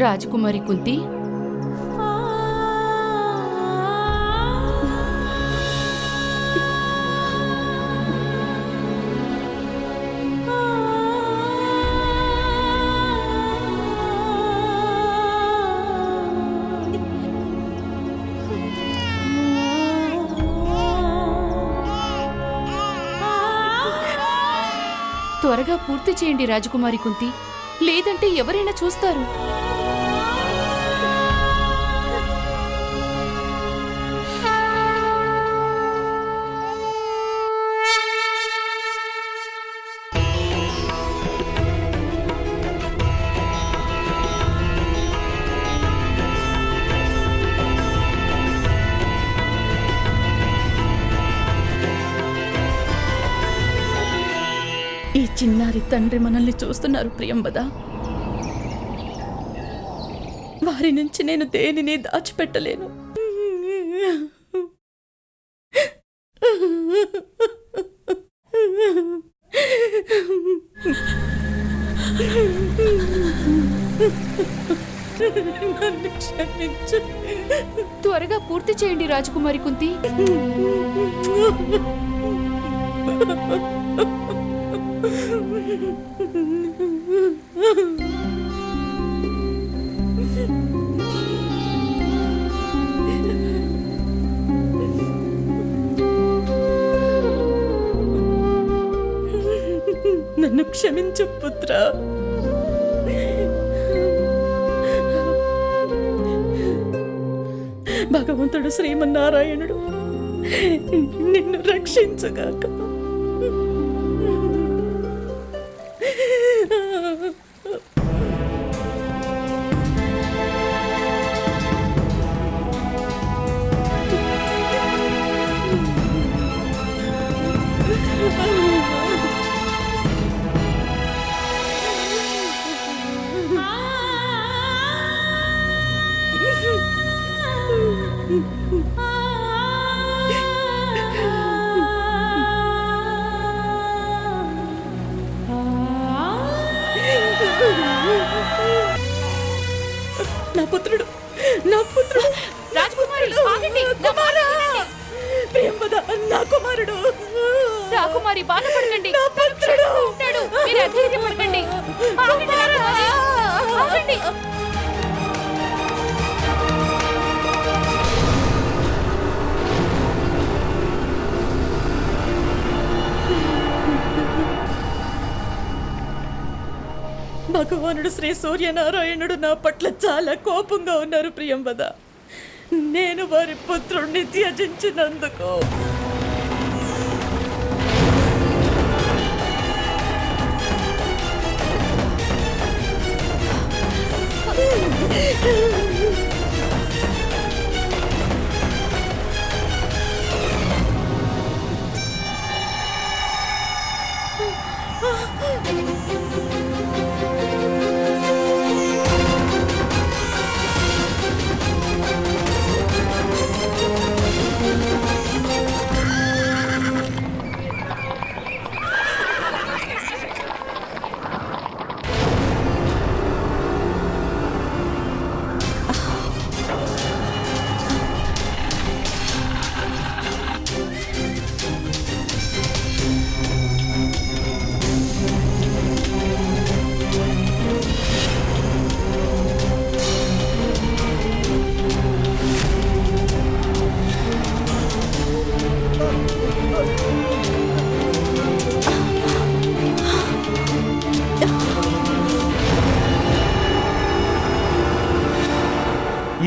రాజకుమారి కుంతి, త్వరగా పూర్తి చేయండి రాజకుమారి కుంతి, లేదంటే ఎవరైనా చూస్తారు. ఈ చిన్నారి తండ్రి మనల్ని చూస్తున్నారు ప్రియంబద. వారి నుంచి నేను దేనిని దాచిపెట్టలేను. నన్ను క్షమించు. త్వరగా పూర్తి చేయండి రాజకుమారి కుంతి. నన్ను క్షమించు పుత్ర. భగవంతుడు శ్రీమన్నారాయణుడు నిన్ను రక్షించుగాక. నా పుత్రుడు, నా పుత్రుడు, రాజకుమారి ఆగండి. ప్రియంబద, నా కుమారుడు. రాకుమారి బాధపడకండి, నా పుత్రుడు ఉంటాడు. మీరు అధైర్యపడకండి. ఆగండి రాకుమారి, ఆగండి. భగవానుడు శ్రీ సూర్యనారాయణుడు నా పట్ల చాలా కోపంగా ఉన్నారు ప్రియంబద. నేను వారి పుత్రుణ్ణి త్యజించినందుకు.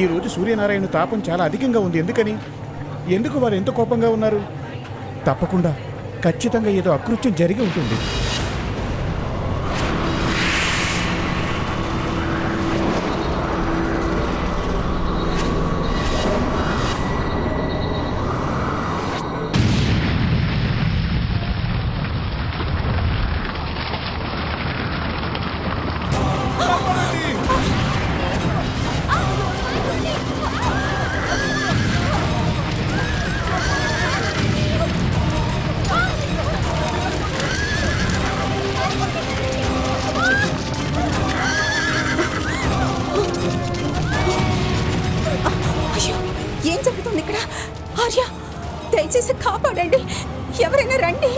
ఈ రోజు సూర్యనారాయణ తాపం చాలా అధికంగా ఉంది. ఎందుకు వారు ఎంత కోపంగా ఉన్నారు? తప్పకుండా ఖచ్చితంగా ఏదో అకృత్యం జరిగి ఉంటుంది. చేయండి, ఎవరైనా రండి.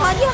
ఆర్య,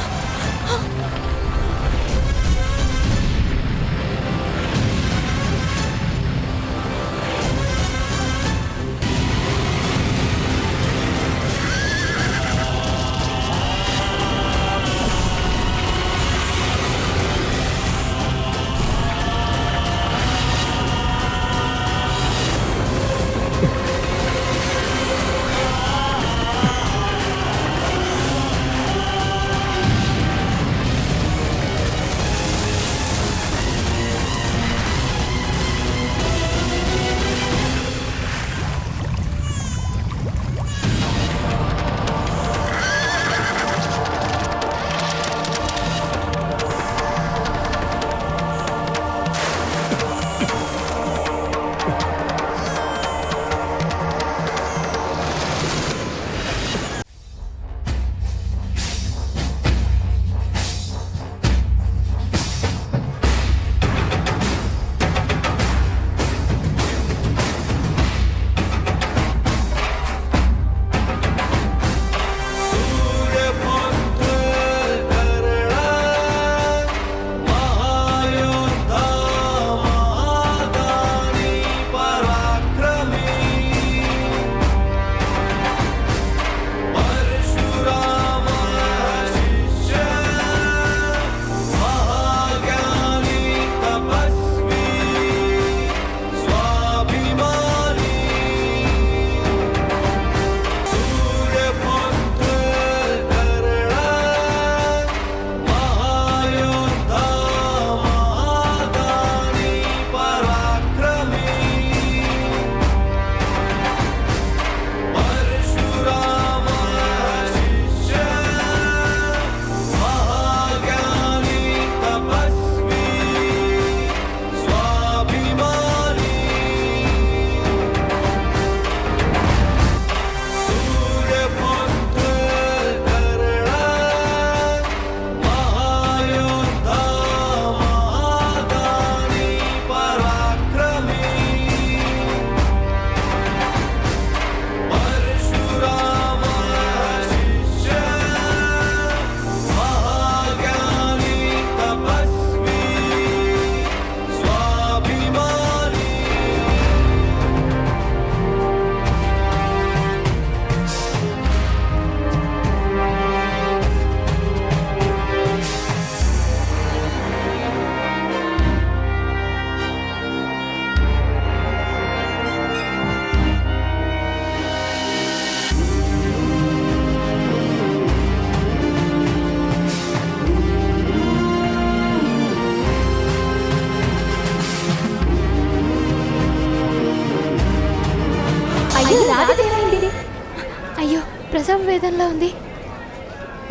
అయ్యో ప్రసవ వేదనలో ఉంది.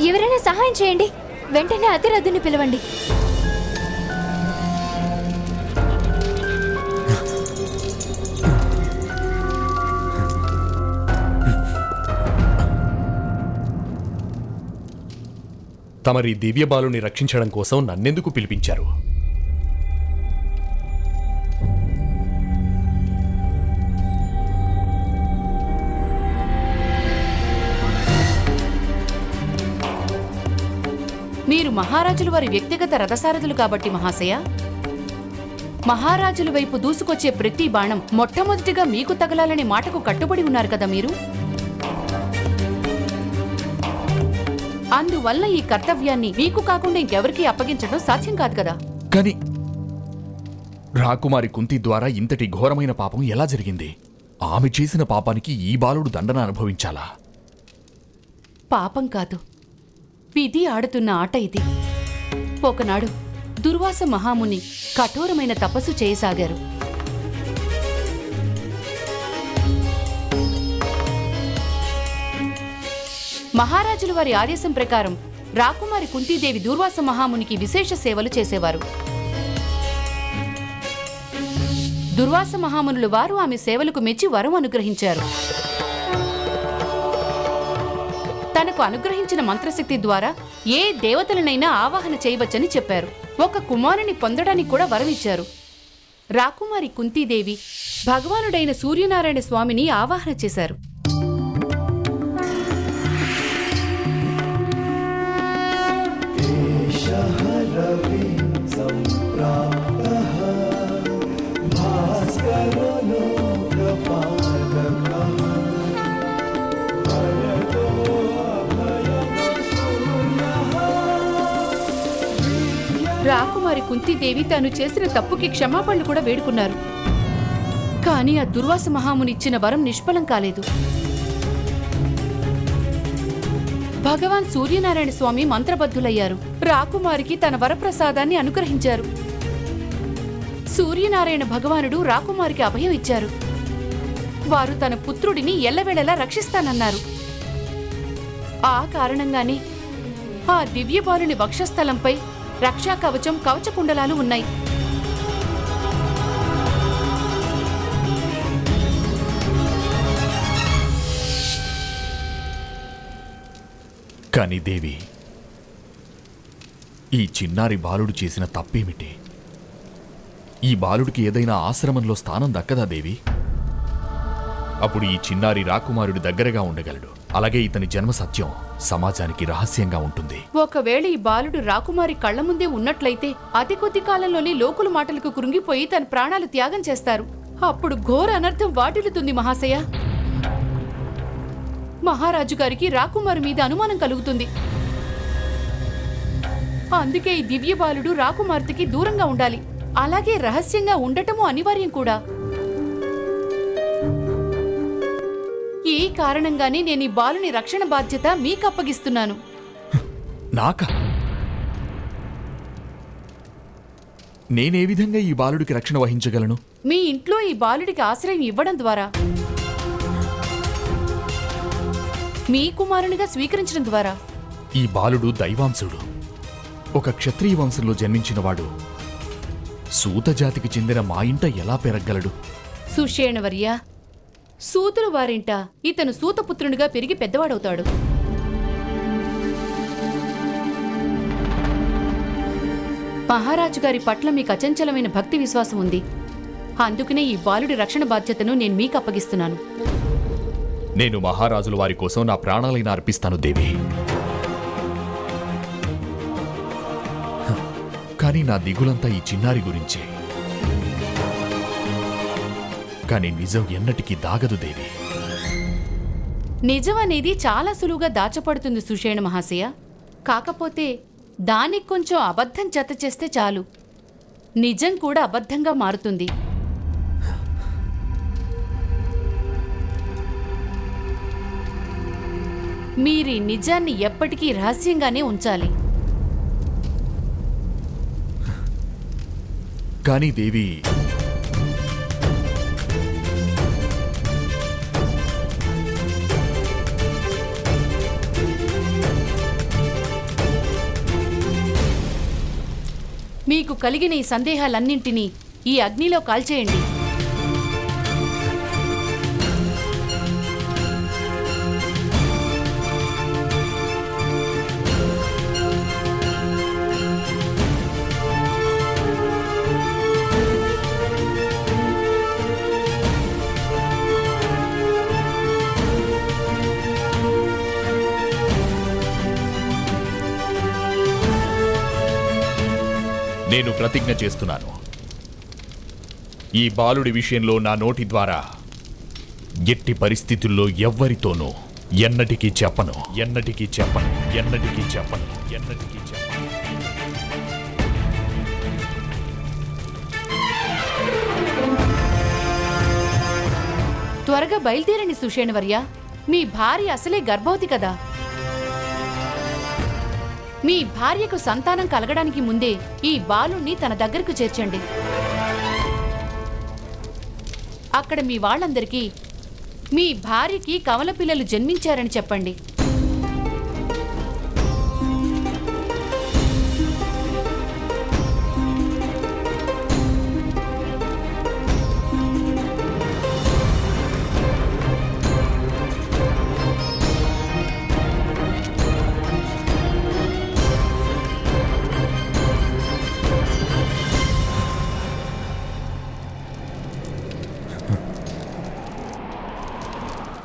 ఎవరైనా సహాయం చేయండి. వెంటనే అతిరథుని పిలవండి. తమరి దివ్య బాలుని రక్షించడం కోసం నన్నెందుకు పిలిపించారు? మీరు మహారాజుల వారి వ్యక్తిగత రథసారథులు కాబట్టి మహాశయ, మహారాజుల వైపు దూసుకొచ్చే ప్రతి బాణం మొట్టమొదటిగా మీకు తగలాలనే మాటకు కట్టుబడి ఉన్నారు కదా మీరు. అందువల్ల ఈ కర్తవ్యాన్ని మీకు కాకుండా ఇంకెవరికీ అప్పగించడం సాధ్యం కాదు కదా. కాని రాకుమారి కుంతి ద్వారా ఇంతటి ఘోరమైన పాపం ఎలా జరిగింది? ఆమె చేసిన పాపానికి ఈ బాలుడు దండన అనుభవించాలా? పాపం కాదు, విధి ఆడుతున్న ఆట ఇది. ఒకనాడు దుర్వాస మహాముని కఠోరమైన తపస్సు చేయసాగారు. మహారాజుల వారి ఆదేశం ప్రకారం రాకుమారి కుంతీదేవి దుర్వాస మహామునికి విశేష సేవలు చేసేవారు. దుర్వాస మహామునులు వారు ఆమె సేవలకు మెచ్చి వరం అనుగ్రహించారు. తనకు అనుగ్రహించిన మంత్రశక్తి ద్వారా ఏ దేవతలనైనా ఆవాహన చేయవచ్చని చెప్పారు. ఒక కుమారుని పొందడానికి కూడా వరం ఇచ్చారు. రాకుమారి కుంతీదేవి భగవానుడైన సూర్యనారాయణ స్వామిని ఆవాహన చేశారు. రాకుమారి కుంతీదేవి తాను చేసిన తప్పుకి క్షమాపణలు కూడా వేడుకున్నారు. కానీ ఆ దుర్వాస మహాముని ఇచ్చిన వరం నిష్ఫలం కాలేదు. భగవాన్ సూర్యనారాయణ స్వామి మంత్రబద్ధులయ్యారు. రాకుమారికి తన వరప్రసాదాన్ని అనుగ్రహించారు. సూర్యనారాయణ భగవానుడు రాకుమారికి అభయం ఇచ్చారు. వారు తన పుత్రుడిని ఎల్లవేళలా రక్షిస్తానన్నారు. ఆ కారణంగానే ఆ దివ్యబాలుని వక్షస్థలంపై రక్షా కవచం, కవచకుండలాలు ఉన్నాయి. కాని దేవి, ఈ చిన్నారి బాలుడు చేసిన తప్పేమిటి? ఈ బాలుడికి ఏదైనా ఆశ్రమంలో స్థానం దక్కదా దేవి? అప్పుడు ఈ చిన్నారి రాకుమారుడి దగ్గరగా ఉండగలడు. అలాగే ఇతని జన్మ సత్యం సమాజానికి రహస్యంగా ఉంటుంది. ఒకవేళ ఈ బాలుడు రాకుమారి కళ్ల ముందే ఉన్నట్లయితే అతి కొద్ది కాలంలోనే లోకుల మాటలకు కృంగిపోయి తన ప్రాణాలు త్యాగం చేస్తారు. అప్పుడు ఘోర అనర్థం వాటిల్లుతుంది మహాశయ. మహారాజు గారికి రాకుమారి మీద అనుమానం కలుగుతుంది. అందుకే ఈ దివ్య బాలుడు రాకుమార్తెకి దూరంగా ఉండాలి. అలాగే రహస్యంగా ఉండటము అనివార్యం కూడా. ఈ కారణంగానే నేను ఈ బాలుని రక్షణ బాధ్యత మీకు అప్పగిస్తున్నాను. నాకా? నేనే విధంగా ఈ బాలుడికి రక్షణ వహించగలను? మీ ఇంట్లో ఈ బాలుడికి ఆశ్రయం ఇవ్వడం ద్వారా, మీ కుమారునిగా స్వీకరించడం ద్వారా. ఈ బాలుడు దైవాంశుడు. ఒక క్షత్రియ వంశంలో జన్మించినవాడు సూత జాతికి చెందిన మా ఇంట ఎలా పెరగలడు? సుషేణవర్య, సూతుల వారింట ఇతను సూతపుత్రునిగా పెరిగి పెద్దవాడవుతాడు. మహారాజు గారి పట్ల మీకు అచంచలమైన భక్తి విశ్వాసం ఉంది. అందుకనే ఈ బాలుడి రక్షణ బాధ్యతను నేను మీకు అప్పగిస్తున్నాను. నేను మహారాజుల వారి కోసం నా ప్రాణాలైనా అర్పిస్తాను దేవి. కానీ నా దిగులంతా ఈ చిన్నారి గురించే. కానీ నిజం ఎన్నటికీ దాగదు దేవి. నిజం అనేది చాలా సులువుగా దాచపడుతుంది సుషేణ మహాశయ. కాకపోతే దానికి కొంచెం అబద్ధం జత చేస్తే చాలు, నిజం కూడా అబద్ధంగా మారుతుంది. మీరీ నిజాన్ని ఎప్పటికీ రహస్యంగానే ఉంచాలి. కానీ దేవి, మీకు కలిగిన ఈ సందేహాలన్నింటినీ ఈ అగ్నిలో కాల్చేయండి. నేను ప్రతిజ్ఞ చేస్తున్నాను, ఈ బాలుడి విషయంలో నా నోటి ద్వారా ఎట్టి పరిస్థితుల్లో ఎవ్వరితోనూ ఎన్నటికీ చెప్పను, ఎన్నటికీ చెప్పను, ఎన్నటికీ చెప్పను, ఎన్నటికీ చెప్పను. త్వరగా బయలుదేరండి సుషేణవర్య. మీ భార్య అసలే గర్భవతి కదా. మీ భార్యకు సంతానం కలగడానికి ముందే ఈ బాలుణ్ణి తన దగ్గరకు చేర్చండి. అక్కడ మీ వాళ్ళందరికీ మీ భార్యకి కవల పిల్లలు జన్మించారని చెప్పండి.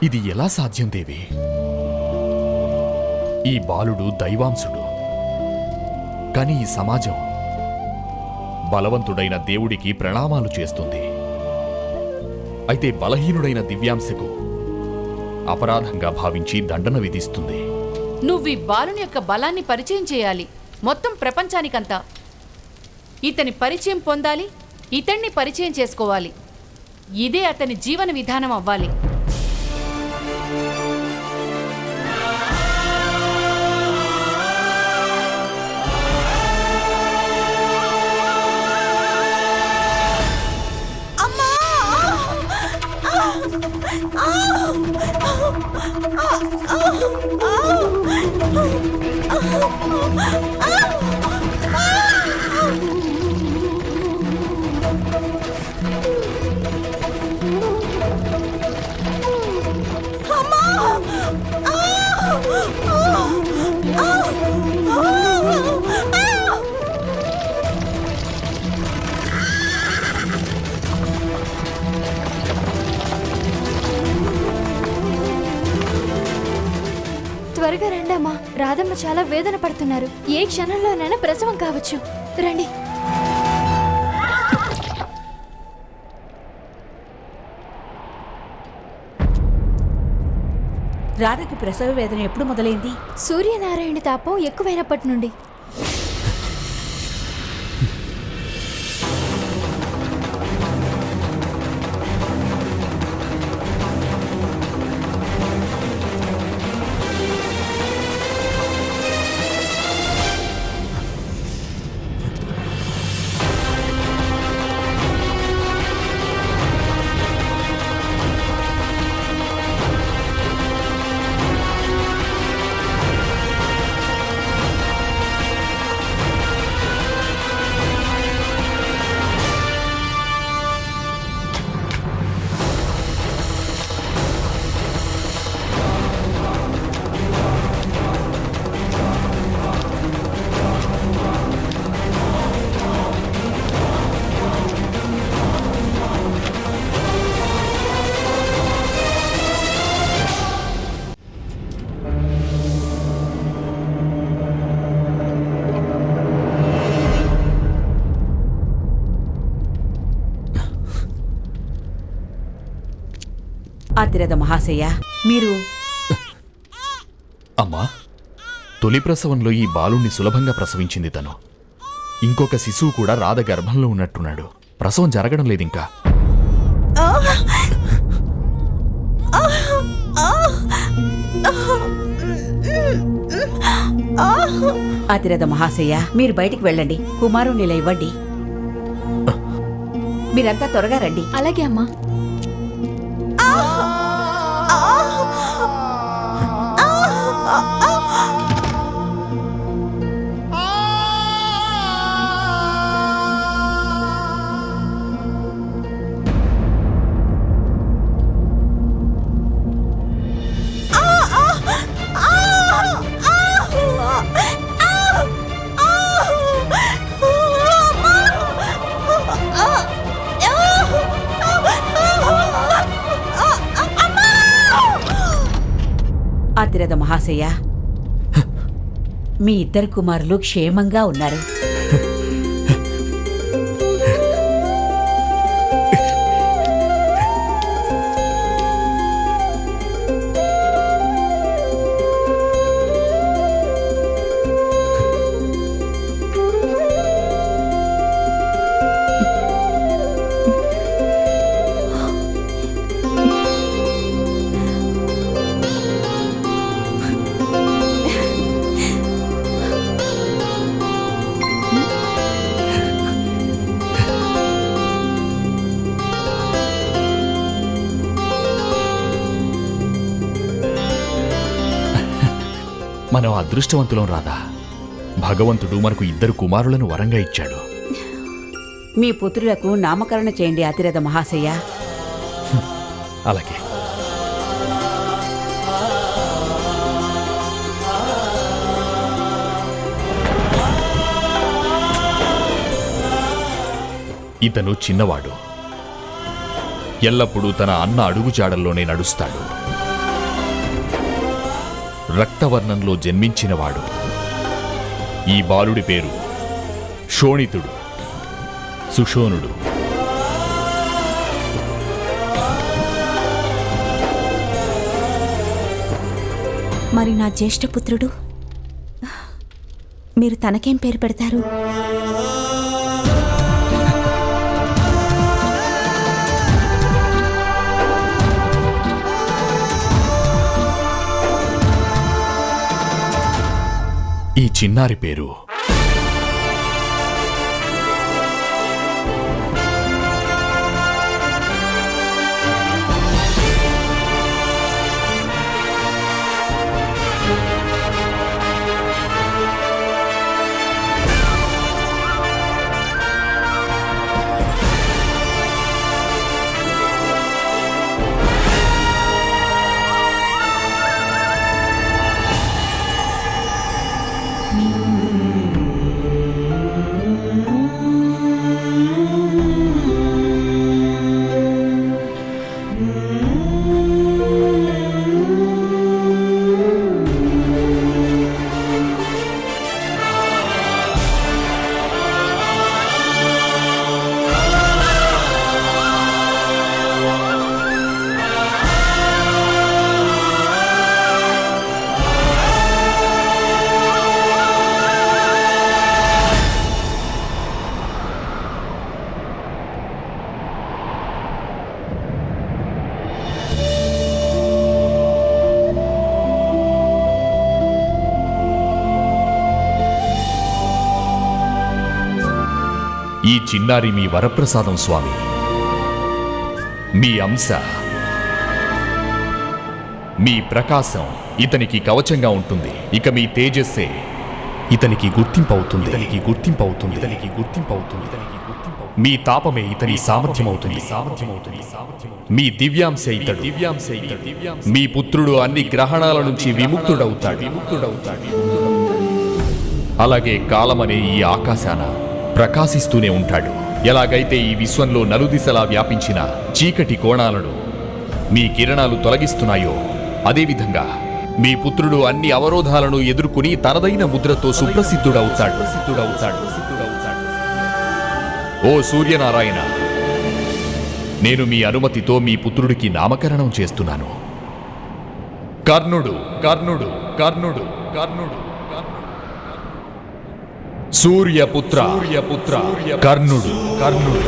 ఇది ఎలా సాధ్యం దేవి? ఈ బాలుడు దైవాంశుడు, కానీ ఈ సమాజం బలవంతుడైన దేవుడికి ప్రణామాలు చేస్తుంది. అయితే బలహీనుడైన దివ్యాంశకు అపరాధంగా భావించి దండన విధిస్తుంది. నువ్వు ఈ బాలుని యొక్క బలాన్ని పరిచయం చేయాలి మొత్తం ప్రపంచానికంతా. ఇతని పరిచయం పొందాలి, ఇతన్ని పరిచయం చేసుకోవాలి. ఇదే అతని జీవన విధానం అవ్వాలి. త్వరగా రండమ్మా. రాధమ్మ చాలా వేదన పడుతున్నారు. ఏ క్షణంలోనైనా ప్రసవం కావచ్చు. రండి. రాధకి ప్రసవ వేదన ఎప్పుడు మొదలైంది? సూర్యనారాయణ తాపం ఎక్కువైనప్పటి నుండి. అతిరథ మహాశయ, మీరు అమ్మా, తొలి ప్రసవంలో ఈ బాలుణ్ణి సులభంగా ప్రసవించింది తను. ఇంకొక శిశువు కూడా రాధ గర్భంలో ఉన్నట్టున్నాడు. ప్రసవం జరగడం లేదు ఇంకా. అతిరథ మహాశయ, మీరు బయటికి వెళ్ళండి. కుమారుని ఇలా ఇవ్వండి. మీరంతా త్వరగా రండి. అలాగే అమ్మా. అతిరథ మహాశయ, మీ ఇద్దరు కుమారులు క్షేమంగా ఉన్నారు. మనం అదృష్టవంతులం రాదా. భగవంతుడు మనకు 2 కుమారులను వరంగా ఇచ్చాడు. మీ పుత్రులకు నామకరణ చేయండి అతిరథ మహాశయ. అలాగే. ఇతను చిన్నవాడు. ఎల్లప్పుడూ తన అన్న అడుగుజాడల్లోనే నడుస్తాడు. రక్తవర్ణంలో జన్మించినవాడు. ఈ బాలుడి పేరు శోణితుడు, సుషోనుడు. మరి నా జ్యేష్ఠపుత్రుడు, మీరు తనకేం పేరు పెడతారు? ఈ చిన్నారి పేరు ఈ చిన్నారి మీ వరప్రసాదం స్వామి. మీ అంశ, మీ ప్రకాశం ఇతనికి కవచంగా ఉంటుంది. ఇక మీ తేజస్సే ఇతనికి గుర్తింపు అవుతుంది. మీ తాపమే ఇతని సామర్థ్యం అవుతుంది. మీ దివ్యాంశ ఇతడు. మీ పుత్రుడు అన్ని గ్రహణాల నుంచి విముక్తుడవుతాడు. అలాగే కాలమనే ఈ ఆకాశాన ప్రకాశిస్తూనే ఉంటాడు. ఎలాగైతే ఈ విశ్వంలో నలుదిశలా వ్యాపించిన చీకటి కోణాలను మీ కిరణాలు తొలగిస్తున్నాయో, అదేవిధంగా మీ పుత్రుడు అన్ని అవరోధాలను ఎదుర్కొని తనదైన ముద్రతో సుప్రసిద్ధుడవుతాడు. ఓ సూర్యనారాయణ, నేను మీ అనుమతితో మీ పుత్రుడికి నామకరణం చేస్తున్నాను. కర్ణుడు కర్ణుడు కర్ణుడు కర్ణుడు సూర్యపుత్ర కర్ణుడు కర్ణుడు.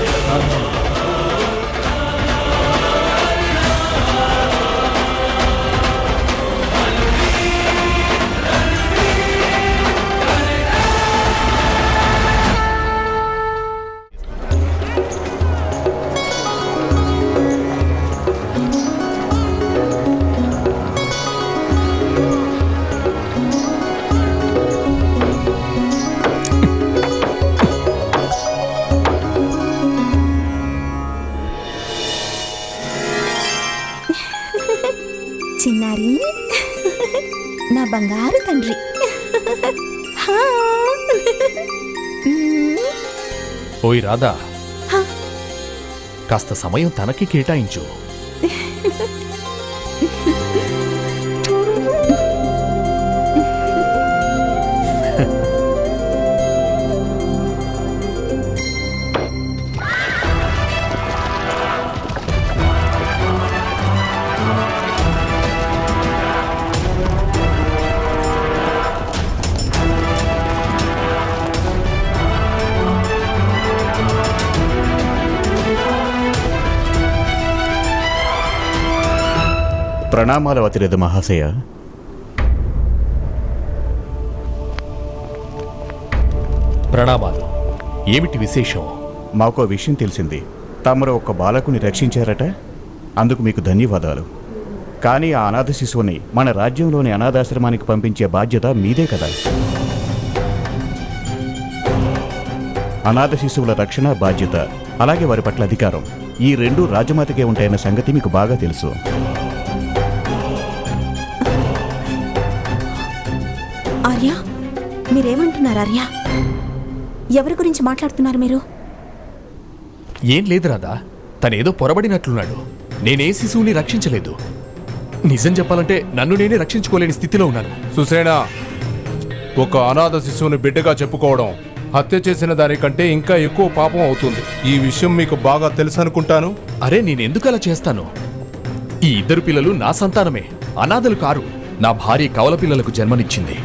చిన్నారి, నా బంగారు తండ్రి. ఓయ్ రాధా, కాస్త సమయం తనకి కేటాయించు. ప్రణామాలు అతిరథ మహాశయ. ప్రణామాలు. ఏమిటి విశేషం? మాకో విషయం తెలిసింది. తమరు ఒక బాలకుని రక్షించారట. అందుకు మీకు ధన్యవాదాలు. కానీ ఆ అనాథ శిశువుని మన రాజ్యంలోని అనాథాశ్రమానికి పంపించే బాధ్యత మీదే కదా. అనాథ శిశువుల రక్షణ బాధ్యత, అలాగే వారి పట్ల అధికారం, ఈ రెండు రాజమాతకే ఉంటాయన్న సంగతి మీకు బాగా తెలుసు. ఆర్య, మీరేమంటున్నారు ఆర్య? ఎవరి గురించి మాట్లాడుతున్నారు మీరు? ఏం లేదు రాదా, తనేదో పొరబడినట్లున్నాడు. నేనే శిశువుని రక్షించలేదు. నిజం చెప్పాలంటే నన్ను నేనే రక్షించుకోలేని స్థితిలో ఉన్నాను. సుసేనా, ఒక అనాథ శిశువుని బిడ్డగా చెప్పుకోవడం హత్య చేసిన దానికంటే ఇంకా ఎక్కువ పాపం అవుతుంది. ఈ విషయం మీకు బాగా తెలుసు అనుకుంటాను. అరే నేనెందుకు అలా చేస్తాను? ఈ ఇద్దరు పిల్లలు నా సంతానమే, అనాథలు కారు. నా భార్య కవల పిల్లలకు జన్మనిచ్చింది.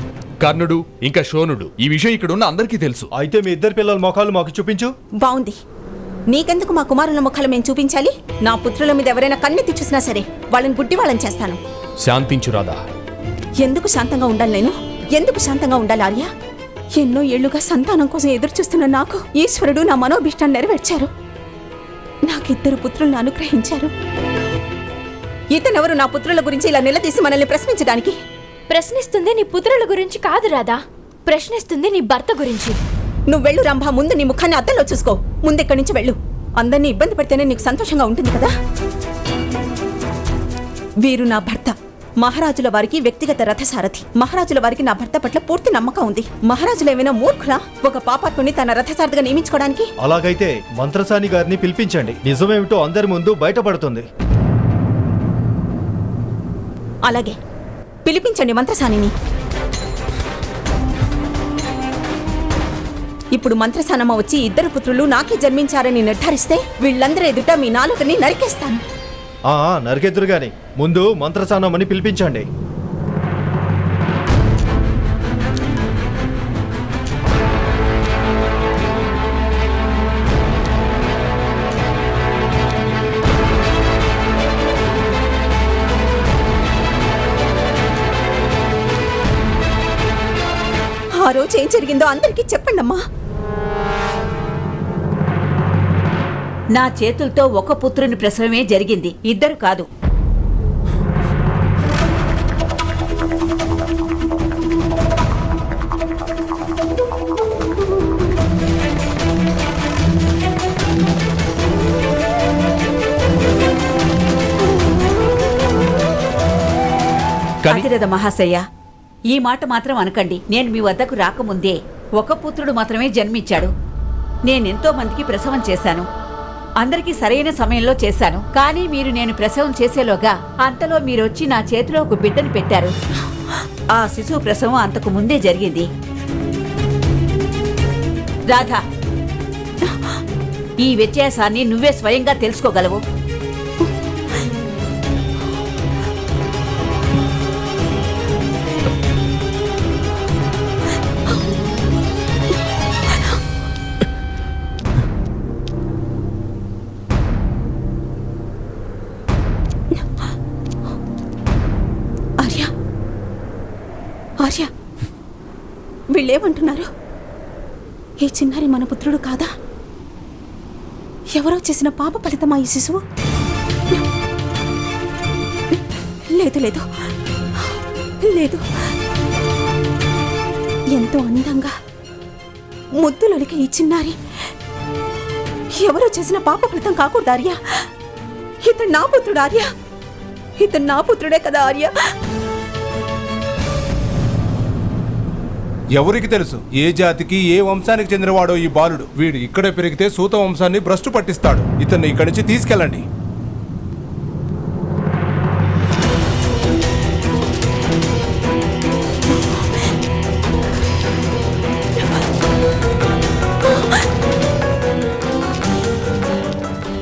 కర్ణుడు ఇంకా శోనుడు. ఈ విషయం ఇక్కడున్న అందరికీ తెలుసు. అయితే మీ ఇద్దరు పిల్లల ముఖాలు మాకు చూపించు. బాగుంది. నీకెందుకు మా కుమారుల ముఖాలు మేము చూపించాలి? నా పుత్రుల మీద ఎవరైనా కన్నెత్తి చూసినా సరే వాళ్ళని గుడ్డి వాళ్ళని చేస్తాను. శాంతించు రాదా. ఎందుకు శాంతంగా ఉండాలి నేను? ఎందుకు శాంతంగా ఉండాలి ఆర్య? ఎన్నో ఏళ్లుగా సంతానం కోసం ఎదురు చూస్తున్న నాకు ఈశ్వరుడు నా మనోభిష్టాన్ని నెరవేర్చారు. నాకిద్దరు పుత్రులను అనుగ్రహించారు. ఇతనెవరు నా పుత్రుల గురించి ఇలా నిలదీసి మనల్ని ప్రశ్నించడానికి? ప్రశ్నిస్తుంది నీ పుత్రుల గురించి కాదు రాదా, ప్రశ్నిస్తుంది నీ భర్త గురించి. నువ్వు వెళ్ళు రంభా. ముందు నీ ముఖాన్ని అద్దంలో చూసుకో. ముందెక్కడి నుంచి వెళ్ళు. అందరినీ ఇబ్బంది పెడితేనే నీకు సంతోషంగా ఉంటుంది కదా. వీరు నా భర్త, మహారాజుల వారికి వ్యక్తిగత రథసారథి. మహారాజుల వారికి నా భర్త పట్ల పూర్తి నమ్మకం ఉంది. మహారాజులు ఏమైనా మూర్ఖులా ఒక పాపాత్ముని తన రథసారథిగా నియమించుకోవడానికి? అలాగైతే మంత్రసాని గారిని పిలిపించండి. నిజమేమిటో అందరి ముందు బయటపడుతుంది. అలాగే పిలిపించండి మంత్రసానిని. ఇప్పుడు మంత్రసానమ్మ వచ్చి ఇద్దరు పుత్రులు నాకే జన్మించారని నిర్ధారిస్తే వీళ్ళందరూ ఎదుట మీ నాలుకని నరికేస్తాను. నరికెద్దురు గాని ముందు మంత్రసానమ్మని పిలిపించండి. ఆ రోజు ఏం జరిగిందో అందరికీ చెప్పండమ్మా. నా చేతులతో ఒక పుత్రుని ప్రసవమే జరిగింది, ఇద్దరు కాదు. అతిరథ మహాశయ, ఈ మాట మాత్రం అనకండి. నేను మీ వద్దకు రాకముందే ఒక పుత్రుడు మాత్రమే జన్మించాడు. నేనెంతో మందికి ప్రసవం చేశాను, అందరికీ సరైన సమయంలో చేశాను. కానీ మీరు నేను ప్రసవం చేసేలోగా అంతలో మీరొచ్చి నా చేతిలో ఒక బిడ్డను పెట్టారు. ఆ శిశువు ప్రసవం అంతకు ముందే జరిగింది. రాధా, ఈ వ్యత్యాసాన్ని నువ్వే స్వయంగా తెలుసుకోగలవు. ఆర్య, వీళ్ళేమంటున్నారు? ఈ చిన్నారి మన పుత్రుడు కాదా? ఎవరో చేసిన పాప ఫలితమా ఈ శిశువు? లేదు లేదు లేదు, ఎంతో అందంగా ముద్దులొలికే ఈ చిన్నారి ఎవరో చేసిన పాప ఫలితం కాకూడదు ఆర్య. ఇతను నా పుత్రుడు ఆర్య, ఇతను నా పుత్రుడే కదా ఆర్య. ఎవరికి తెలుసు ఏ జాతికి ఏ వంశానికి చెందినవాడో ఈ బాలుడు. వీడు ఇక్కడే పెరిగితే సూత వంశాన్ని భ్రష్టు పట్టిస్తాడు. ఇతన్ని ఇక్కడి నుంచి తీసుకెళ్ళండి.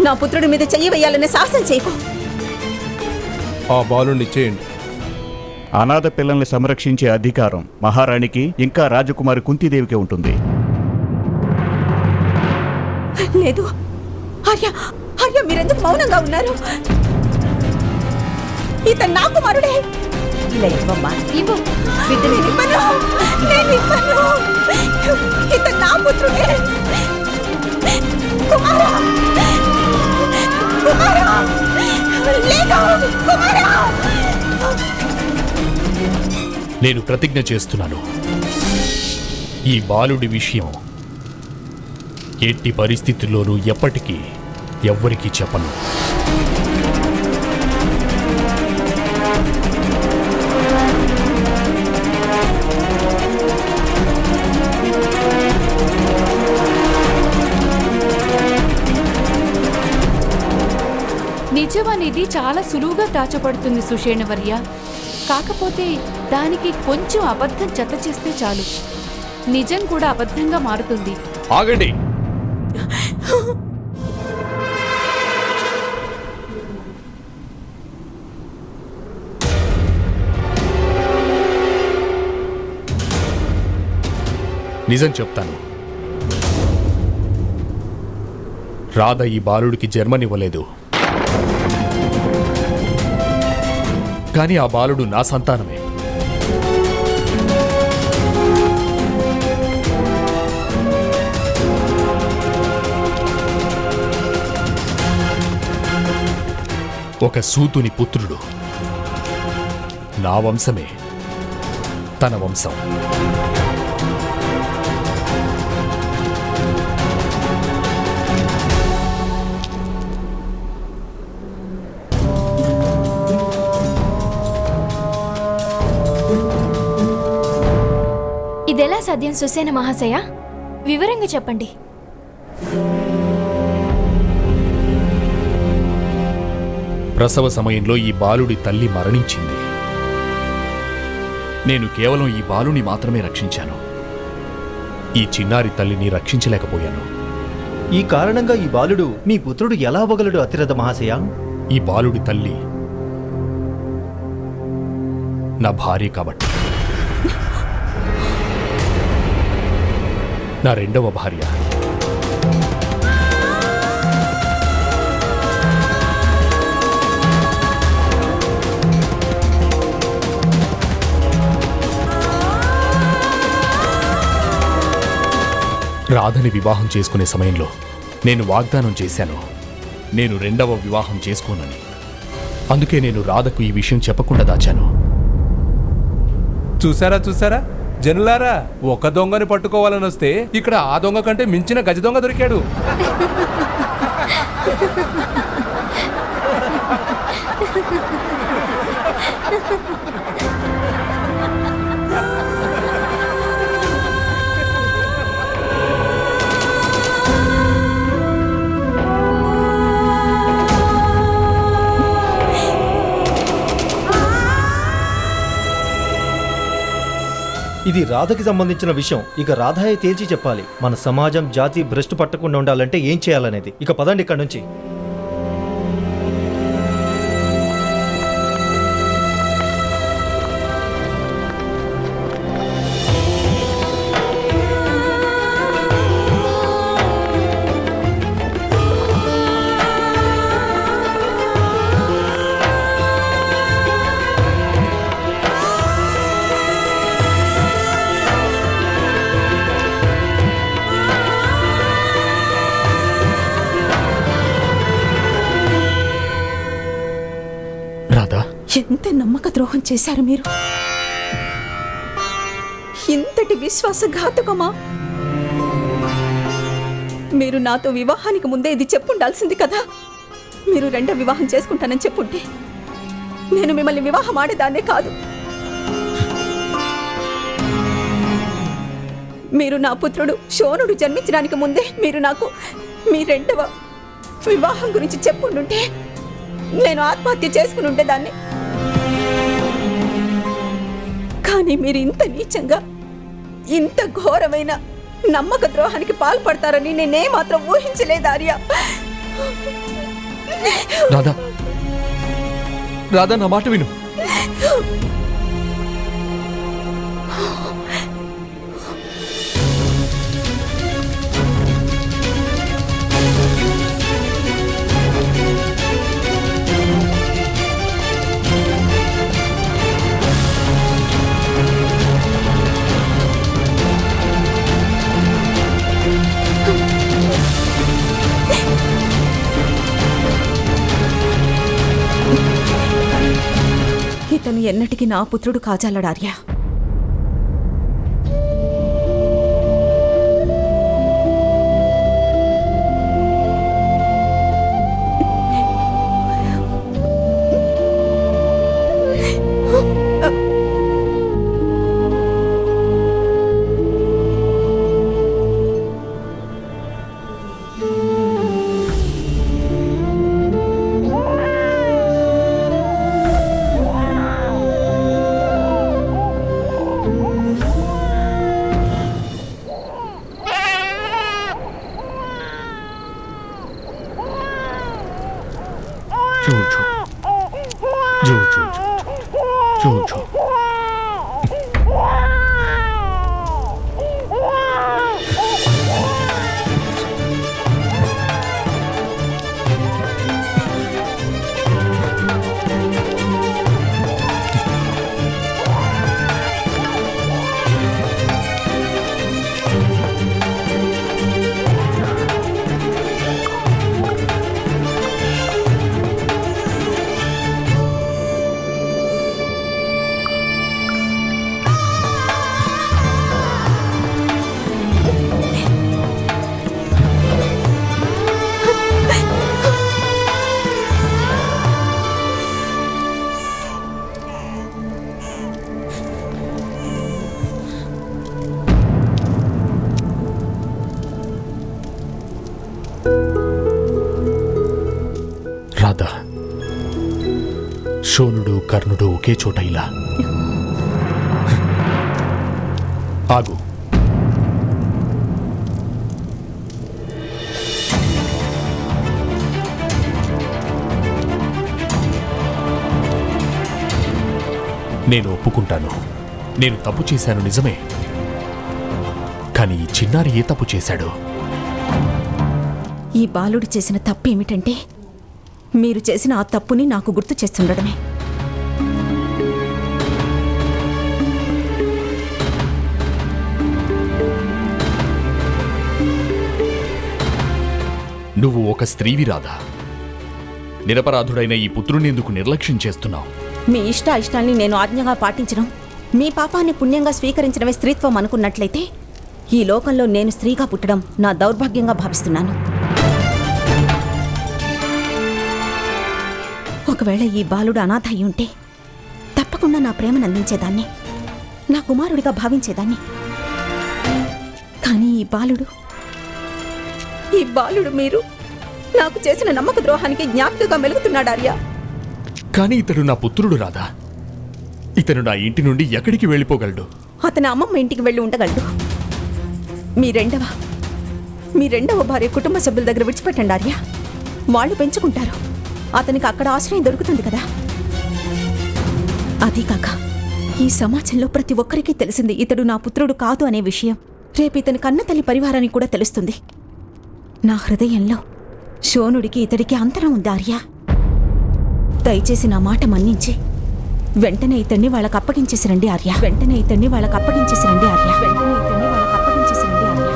నా పుత్రుడి మీద చెయ్యి వేయాలనే సాహసం చేయకు. ఆ బాలుని చేయండి. అనాథ పిల్లల్ని సంరక్షించే అధికారం మహారాణికి ఇంకా రాజకుమారి కుంతీదేవికి ఉంటుంది. లేదు ఆర్య, ఆర్య మీరెందుకు మౌనంగా ఉన్నారు? ఇతను నా కుమారుడే. ఇలా ఇవ్వమ్మా. ఇవ్వు. నేను ఇవ్వను. ఇతను నా పుత్రుడే. కుమారా, కుమారా, లేదు కుమారా. నేను ప్రతిజ్ఞ చేస్తున్నాను, ఈ బాలుడి విషయం ఎట్టి పరిస్థితుల్లోనూ ఎప్పటికీ ఎవ్వరికీ చెప్పను. నిజం అనేది చాలా సులువుగా దాచబడుతుంది సుషేణవర్య. కాకపోతే దానికి కొంచెం అబద్ధం జత చేస్తే చాలు, నిజం కూడా అబద్ధంగా మారుతుంది. ఆగండి. నిజం చెప్తాను, రాధ ఈ బాలుడికి జన్మనివ్వలేదు. కానీ ఆ బాలుడు నా సంతానమే. ఒక సూతుని పుత్రుడు. నా వంశమే తన వంశం. ఇదెలా సాధ్యం సుసేన మహాశయ? వివరంగా చెప్పండి. ప్రసవ సమయంలో ఈ బాలుడి తల్లి మరణించింది. నేను కేవలం ఈ బాలుని మాత్రమే రక్షించాను. ఈ చిన్నారి తల్లిని రక్షించలేకపోయాను. ఈ కారణంగా ఈ బాలుడు మీ పుత్రుడు ఎలా అవ్వగలడు అతిరథ మహాశయ? ఈ బాలుడి తల్లి నా భార్య కాబట్టి. నా రెండవ భార్య. రాధని వివాహం చేసుకునే సమయంలో నేను వాగ్దానం చేశాను, నేను రెండవ వివాహం చేసుకోనని. అందుకే నేను రాధకు ఈ విషయం చెప్పకుండా దాచాను. చూసారా జనులారా, ఒక దొంగని పట్టుకోవాలని వస్తే ఇక్కడ ఆ దొంగ కంటే మించిన గజ దొంగ దొరికాడు. ఇది రాధకి సంబంధించిన విషయం. ఇక రాధాయే తేల్చి చెప్పాలి. మన సమాజం జాతి భ్రష్టు పట్టకుండా ఉండాలంటే ఏం చేయాలనేది. ఇక పదండి ఇక్కడి నుంచి. ఎంత నమ్మక ద్రోహం చేశారు మీరు! ఇంతటి విశ్వాసఘాతకమా? మీరు నాతో వివాహానికి ముందే ఇది చెప్పుండాల్సింది కదా. మీరు రెండో వివాహం చేసుకుంటానని చెప్పుంటే నేను మిమ్మల్ని వివాహం ఆడేదాన్నే కాదు. మీరు నా పుత్రుడు శోనుడు జన్మించడానికి ముందే మీరు నాకు మీ రెండవ వివాహం గురించి చెప్పుండుంటే నేను ఆత్మహత్య చేసుకుని ఉండేదాన్ని. కానీ మీరు ఇంత నీచంగా, ఇంత ఘోరమైన నమ్మక ద్రోహానికి పాల్పడతారని నేనే మాత్రం ఊహించలేదు ఆర్య. రాధా, రాధా, నా మాట విను. ఇతను ఎన్నటికీ నా పుత్రుడు కాజాలడు ఆర్య. రాధా, శోనుడు కర్ణుడు ఒకే చోట ఇలా. ఆగు. నేను ఒప్పుకుంటాను, నేను తప్పు చేశాను నిజమే. కానీ ఈ చిన్నారి ఏ తప్పు చేశాడు? ఈ బాలుడు చేసిన తప్పు ఏమిటంటే మీరు చేసిన ఆ తప్పుని నాకు గుర్తు చేస్తుండడమే. నువ్వు ఒక స్త్రీవి రాధా. నిరపరాధుడైన ఈ పుత్రుని ఎందుకు నిర్లక్ష్యం చేస్తున్నావు? మీ ఇష్టాల్ని నేను ఆజ్ఞగా పాటించడం, మీ పాపాన్ని పుణ్యంగా స్వీకరించడమే స్త్రీత్వం అనుకున్నట్లయితే ఈ లోకంలో నేను స్త్రీగా పుట్టడం నా దౌర్భాగ్యంగా భావిస్తున్నాను. ఒకవేళ ఈ బాలుడు అనాథ అయి ఉంటే తప్పకుండా నా ప్రేమను అందించేదాన్ని, నా కుమారుడిగా భావించేదాన్ని. కానీ ఈ బాలుడు మీరు నాకు చేసిన నమ్మక ద్రోహానికి జ్ఞాపికగా మెలుగుతున్నాడు ఆర్య. కానీ ఇతడు నా పుత్రుడు రాధా. ఇతను నా ఇంటి నుండి ఎక్కడికి వెళ్ళిపోగలడు? అతని అమ్మమ్మ ఇంటికి వెళ్ళి ఉండగలడు. మీ రెండవ భార్య కుటుంబ సభ్యుల దగ్గర విడిచిపెట్టండి ఆర్య. వాళ్ళు పెంచుకుంటారు. అతనికి అక్కడ ఆశ్రయం దొరుకుతుంది కదా. అదీ కాక ఈ సమాజంలో ప్రతి ఒక్కరికి తెలిసింది ఇతడు నా పుత్రుడు కాదు అనే విషయం. రేపు ఇతని కన్న తల్లి పరివారానికి కూడా తెలుస్తుంది. నా హృదయంలో శోనుడికి ఇతడికి అంతరం ఉంది ఆర్య. దయచేసి నా మాట మన్నించి వెంటనే ఇతన్ని వాళ్ళకి అప్పగించేసి రండి ఆర్య. వెంటనే ఇతన్ని వాళ్ళకి అప్పగించేసి రండి ఆర్య. వెంటనే ఇతన్ని వాళ్ళకి అప్పగించేసి రండి ఆర్య.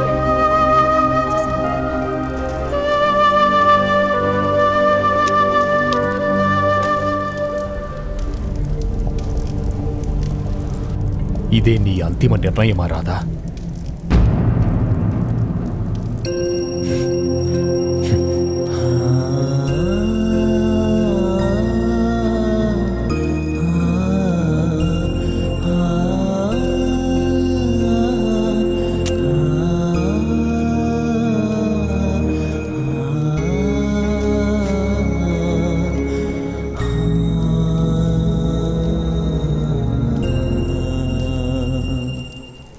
ఇదే నీ అంతిమ నిర్ణయమా రాధా?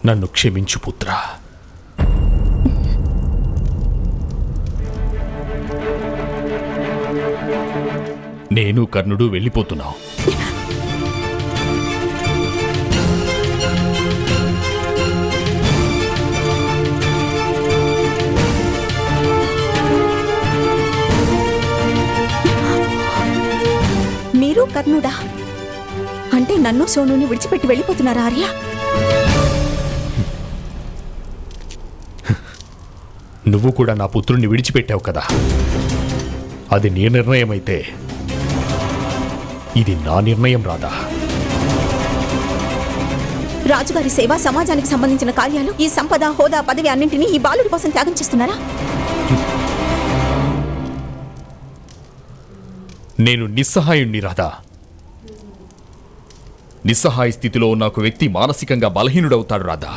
నన్ను క్షమించు పుత్రా. నేను కర్ణుడు వెళ్ళిపోతున్నాం. మీరు కర్ణుడా? అంటే నన్ను సోనుని విడిచిపెట్టి వెళ్ళిపోతున్నారా ఆర్య? నువ్వు కూడా నా పుత్రుణ్ణి విడిచిపెట్టావు కదా. అది నీ నిర్ణయం అయితే ఇది నా నిర్ణయం రాధా. రాజుగారి సేవ, సమాజానికి సంబంధించిన కార్యాలు, ఈ సంపద, హోదా, పదవి అన్నింటినీ ఈ బాలుడి కోసం త్యాగం చేస్తున్నారా? నేను నిస్సహాయుణ్ణి రాధా. నిస్సహాయ స్థితిలో ఉన్న ఒక వ్యక్తి మానసికంగా బలహీనుడవుతాడు రాధా.